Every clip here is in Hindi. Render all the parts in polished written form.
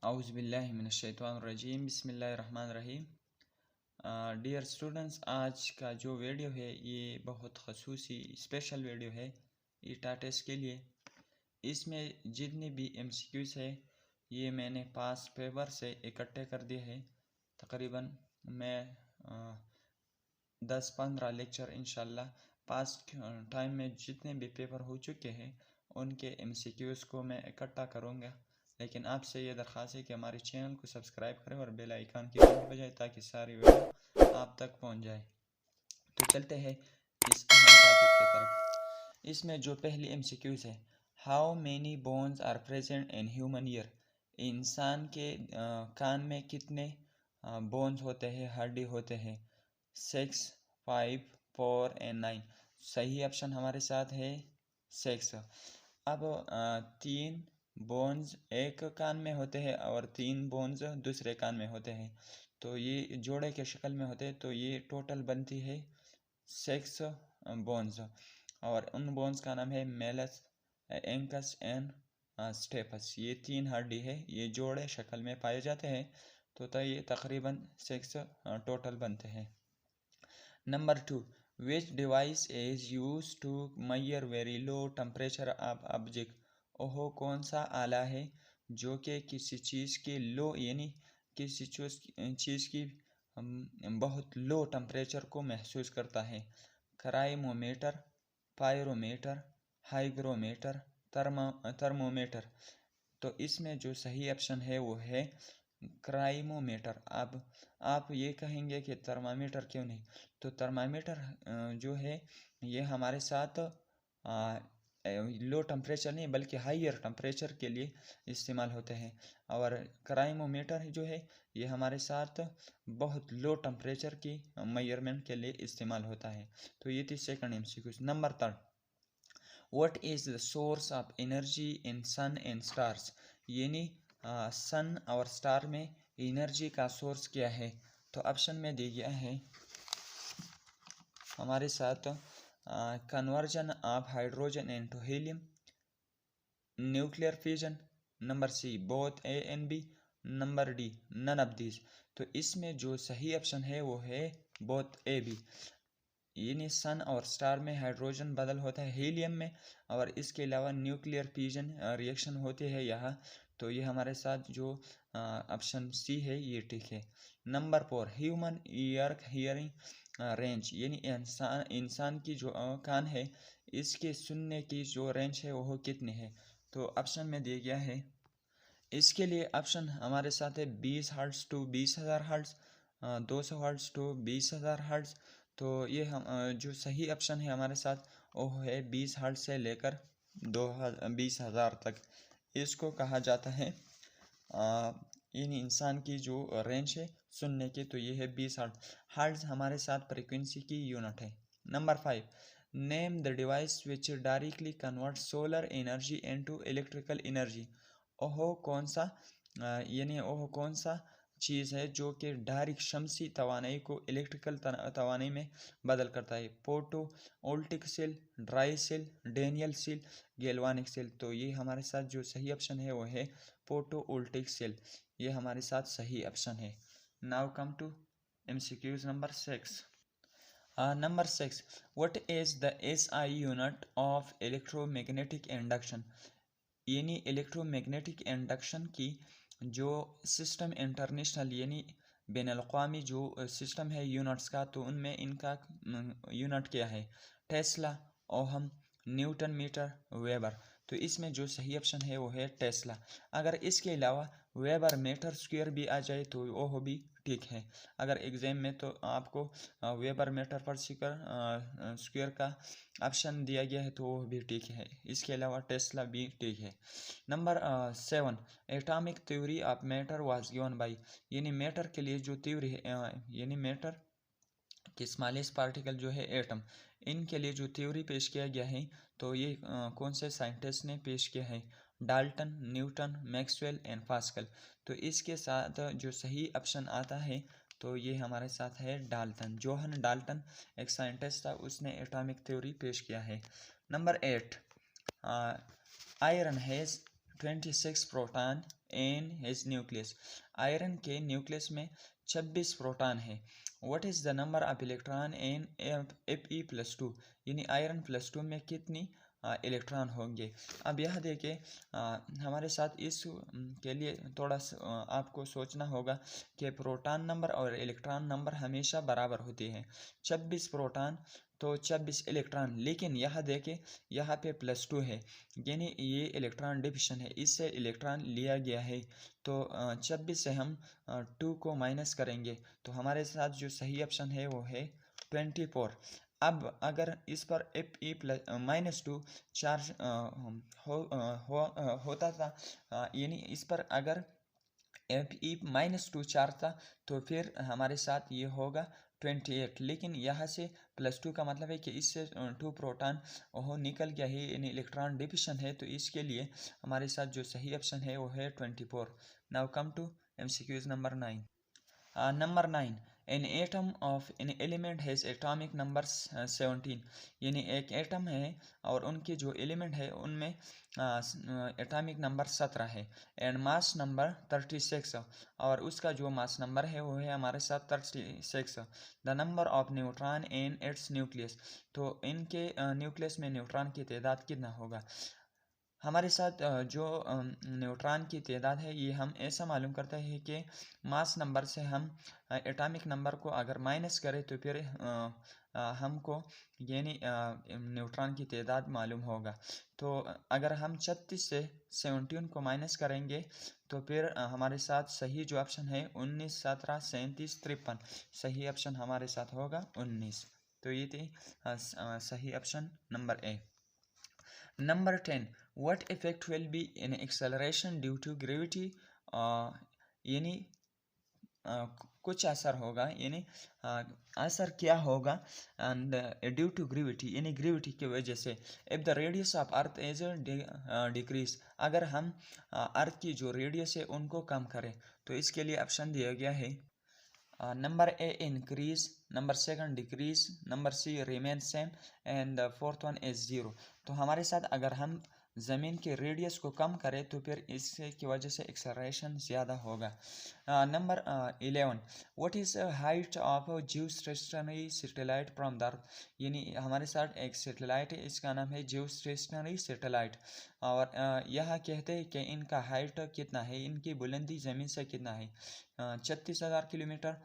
औज़ुबिल्लाहि मिनश्शैतानिर्रजीम बिस्मिल्लाहिर्रहमानिर्रहीम। डियर स्टूडेंट्स, आज का जो वीडियो है ये बहुत ख़ुसूसी स्पेशल वीडियो है ईटा टेस्ट के लिए। इसमें जितने भी MCQs है ये मैंने पास पेपर से इकट्ठे कर दिए हैं। तकरीबन मैं 10-15 लेक्चर इंशाल्लाह पास टाइम में जितने भी पेपर हो चुके हैं उनके MCQs को मैं इकट्ठा करूँगा। लेकिन आपसे ये दरख्वास्त है कि हमारे चैनल को सब्सक्राइब करें और बेल आइकन की घंटी बजाएं ताकि सारी वीडियो आप तक पहुंच जाए। तो चलते हैं इस अहम टॉपिक की तरफ। इसमें जो पहली MCQs है, how many bones are present in human ear. इंसान के कान में कितने बोन्स होते हैं, हड्डी होते हैं? 6, 5, 4 एंड 9। सही ऑप्शन हमारे साथ है 6। अब 3 बोन्स एक कान में होते हैं और 3 बोन्स दूसरे कान में होते हैं, तो ये जोड़े के शक्ल में होते हैं, तो ये टोटल बनती है 6 बोन्स। और उन बोन्स का नाम है मेलस, एंकस एंड स्टेपस। ये 3 हड्डी है, ये जोड़े शक्ल में पाए जाते हैं, तो ये तकरीबन 6 टोटल बनते हैं। Number 2, which device is use to measure very low temperature of object. ओहो, कौन सा आला है जो कि किसी चीज़ की लो यानी किसी चीज़ की बहुत लो टेम्परेचर को महसूस करता है? क्राइमोमीटर, पायरोमीटर, हाइग्रोमीटर, थर्मोमीटर। तो इसमें जो सही ऑप्शन है वो है क्राइमोमीटर। अब आप ये कहेंगे कि थर्मामीटर क्यों नहीं? तो थर्मामीटर जो है ये हमारे साथ लो टेम्परेचर नहीं बल्कि हाइयर टेम्परेचर के लिए इस्तेमाल होते हैं, और क्राइमोमीटर जो है ये हमारे साथ बहुत लो टेम्परेचर की मेजरमेंट के लिए इस्तेमाल होता है। तो ये थी second MCQ। Number 3, what is the source of energy in sun and stars. यानी सन और स्टार में एनर्जी का सोर्स क्या है? तो ऑप्शन में दिया गया है हमारे साथ conversion of hydrogen into helium, nuclear fusion, number C both A and B, number D none of these. तो इसमें जो सही ऑप्शन है वो है बोथ A B। यानी सन और स्टार में हाइड्रोजन बदल होता है हीलियम में, और इसके अलावा न्यूक्लियर फ्यूजन रिएक्शन होती है यहाँ। तो ये हमारे साथ जो ऑप्शन C है ये ठीक है। Number 4, human ear hearing range. यानी इंसान की जो कान है इसके सुनने की जो रेंज है वो कितनी है? तो ऑप्शन में दिया गया है, इसके लिए ऑप्शन हमारे साथ है 20 hertz to 20,000 hertz, 200 hertz to 20,000 hertz. तो ये हम जो सही ऑप्शन है हमारे साथ वो है 20 हर्ट्ज़ से लेकर 20,000 तक। इसको कहा जाता है इन इंसान की जो रेंज है सुनने की, तो ये है 20 हर्ट्ज़। हर्ट्ज़ हमारे साथ फ्रीक्वेंसी की यूनिट है। Number 5, name the device which directly convert solar energy into electrical energy. ओहो कौन सा कौन सा चीज़ है जो कि डायरेक्ट शमसी तवानाई को इलेक्ट्रिकल तवानाई में बदल करता है? Photovoltaic cell, dry cell, Daniell cell, galvanic cell. तो ये हमारे साथ जो सही ऑप्शन है वो है फोटो वोल्टिक सेल। ये हमारे साथ सही ऑप्शन है। Now come to MCQs number 6। Number 6, what is the SI unit of electromagnetic induction. यानी इलेक्ट्रोमैग्नेटिक इंडक्शन की जो सिस्टम इंटरनेशनल यानी बैन अल-अक़वामी जो सिस्टम है यूनिट्स का, तो उनमें इनका यूनिट क्या है? Tesla, ohm, newton metre, weber. तो इसमें जो सही ऑप्शन है वो है टेस्ला। अगर इसके अलावा वेबर मीटर स्क्वायर भी आ जाए तो वो भी ठीक है। अगर एग्ज़ाम में तो आपको वेबर मीटर पर स्क्वायर का ऑप्शन दिया गया है तो वो भी ठीक है। इसके अलावा टेस्ला भी ठीक है। Number 7, atomic theory of matter was given by. यानी मैटर के लिए जो थ्योरी है यानी मैटर कि स्मॉलेस्ट पार्टिकल जो है एटम, इनके लिए जो थ्योरी पेश किया गया है तो ये कौन से साइंटिस्ट ने पेश किया है? Dalton, Newton, Maxwell and pascal. तो इसके साथ जो सही ऑप्शन आता है तो ये हमारे साथ है डाल्टन। जोहन डाल्टन एक साइंटिस्ट था, उसने एटॉमिक थ्योरी पेश किया है। Number 8, iron has 26 proton in his nucleus. Iron के न्यूक्लियस में 26 प्रोटॉन है. What is the number of electron in Fe+2? यानी आयरन +2 में कितनी इलेक्ट्रॉन होंगे. अब यह देखें, हमारे साथ इस के लिए थोड़ा आपको सोचना होगा कि प्रोटॉन नंबर और इलेक्ट्रॉन नंबर हमेशा बराबर होते हैं. 26 प्रोटॉन तो 26 इलेक्ट्रॉन, लेकिन यह देखें यहाँ पे +2 है, यानी ये इलेक्ट्रॉन डिविजन है, इससे इलेक्ट्रॉन लिया गया है. तो 26 से हम 2 को माइनस करेंगे तो हमारे साथ जो सही ऑप्शन है वो है 24. अब अगर इस पर Fe+-2 चार्ज होता था, यानी इस पर अगर Fe-2 चार्ज था तो फिर हमारे साथ ये होगा 28. लेकिन यहाँ से +2 का मतलब है कि इससे 2 प्रोटॉन निकल गया है, यानी इलेक्ट्रॉन डिविजन है. तो इसके लिए हमारे साथ जो सही ऑप्शन है वो है 24. Now come to MCQs number 9. Number 9, an atom of an element has atomic number 17. यानी एक एटम है और उनके जो एलिमेंट है उनमें एटॉमिक नंबर 17 है. एंड मास नंबर 36, और उसका जो मास नंबर है वो है हमारे साथ 36. The number of neutron in its nucleus. तो इनके न्यूक्लियस में न्यूट्रॉन की तादाद कितना होगा. हमारे साथ जो न्यूट्रॉन की तादाद है ये हम ऐसा मालूम करते हैं कि मास नंबर से हम एटॉमिक नंबर को अगर माइनस करें तो फिर हमको यानी न्यूट्रॉन की तादाद मालूम होगा. तो अगर हम 36 से 17 को माइनस करेंगे तो फिर हमारे साथ सही जो ऑप्शन है 19, 17, 37, 53, सही ऑप्शन हमारे साथ होगा 19. तो ये थी सही option number A. Number 10, what effect will be in acceleration due to gravity? यानी कुछ असर होगा, यानी असर क्या होगा एंड ड्यू टू ग्रेविटी, यानी ग्रेविटी की वजह से. If the radius of earth is decrease, अगर हम अर्थ की जो रेडियस है उनको कम करें तो इसके लिए ऑप्शन दिया गया है. Number A increase, number second decrease, number C remain same, and fourth one is 0. तो हमारे साथ अगर हम ज़मीन के रेडियस को कम करें तो फिर इससे की वजह से एक्सेलरेशन ज़्यादा होगा. Number 11, what is height of geostationary satellite from the earth. यानी हमारे साथ एक सैटेलाइट है, इसका नाम है जियोस्टेशनरी सैटेलाइट, और यह कहते हैं कि इनका हाइट कितना है, इनकी बुलंदी ज़मीन से कितना है. 36,000 kilometre,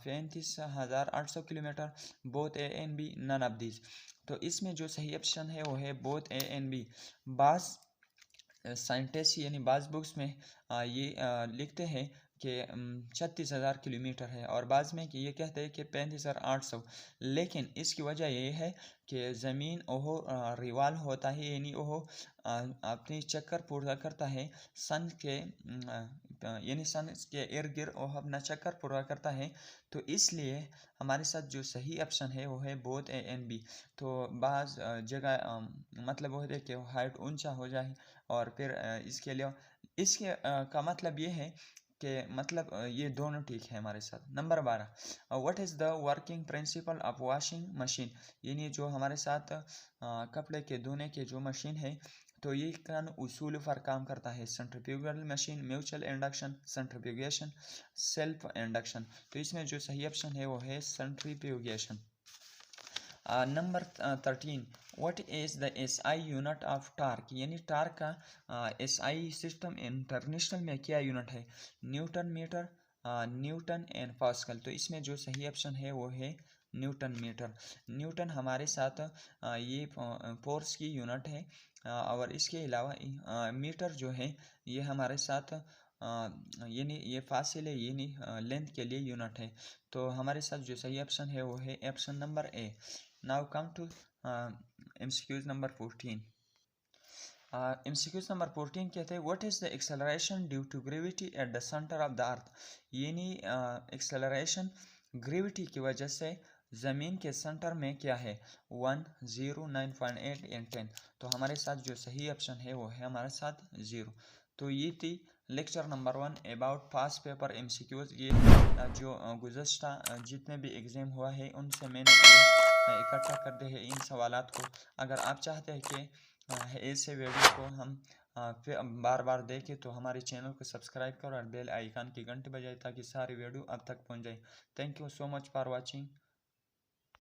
35,800 kilometre, both A and B, none of these. तो इसमें जो सही ऑप्शन है वो है बोथ ए एंड बी. बाज़ साइंटिस्ट यानी बाज़ बुक्स में ये लिखते हैं कि 36,000 किलोमीटर है, और बाद में कि ये कहते हैं कि 35,800. लेकिन इसकी वजह ये है कि ज़मीन ओहो रिवाल होता है, यानी ओहो अपनी चक्कर पूरा करता है सन के, यानी सन के इर्द गिर्द वह अपना चक्कर पूरा करता है. तो इसलिए हमारे साथ जो सही ऑप्शन है वो है बोथ ए एंड बी. तो बाज़ जगह मतलब वो है कि हाइट ऊंचा हो जाए, और फिर इसके लिए इसके का मतलब ये है कि मतलब ये दोनों ठीक है हमारे साथ. Number 12, what is the working principle of washing machine. यानी जो हमारे साथ कपड़े के धोने के जो मशीन है तो ये किन उसूल पर काम करता है. Centrifugal machine, mutual induction, centrifugation, self induction. तो इसमें जो सही ऑप्शन है वो है centrifugation. Number 13, what is the SI unit of torque. यानी टार्क का SI सिस्टम इंटरनेशनल में क्या यूनिट है. Newton metre, newton and pascal. तो इसमें जो सही ऑप्शन है वो है न्यूटन मीटर. न्यूटन हमारे साथ ये फोर्स की यूनिट है, और इसके अलावा मीटर जो है ये हमारे साथ यानी ये फासिले यानी लेंथ के लिए यूनिट है. तो हमारे साथ जो सही ऑप्शन है वो है option number A. Now come to MCQs number 14. MCQs number 14 कहते हैं what is the acceleration due to gravity at the centre of the earth. यानी एक्सेलरेशन ग्रेविटी की वजह से ज़मीन के सेंटर में क्या है. 1, 0, 9.8 एंड 10. तो हमारे साथ जो सही ऑप्शन है वो है हमारे साथ 0. तो ये थी lecture number 1 about past paper MCQs. ये जो गुज़श्ता जितने भी एग्ज़ाम हुआ है उनसे मैंने इकट्ठा कर दे है इन सवालात को. अगर आप चाहते हैं कि ऐसे वीडियो को हम फिर बार बार देखे तो हमारे चैनल को सब्सक्राइब करो और बेल आइकन की घंटी बजाए ताकि सारी वीडियो आप तक पहुंच जाए। Thank you so much for watching.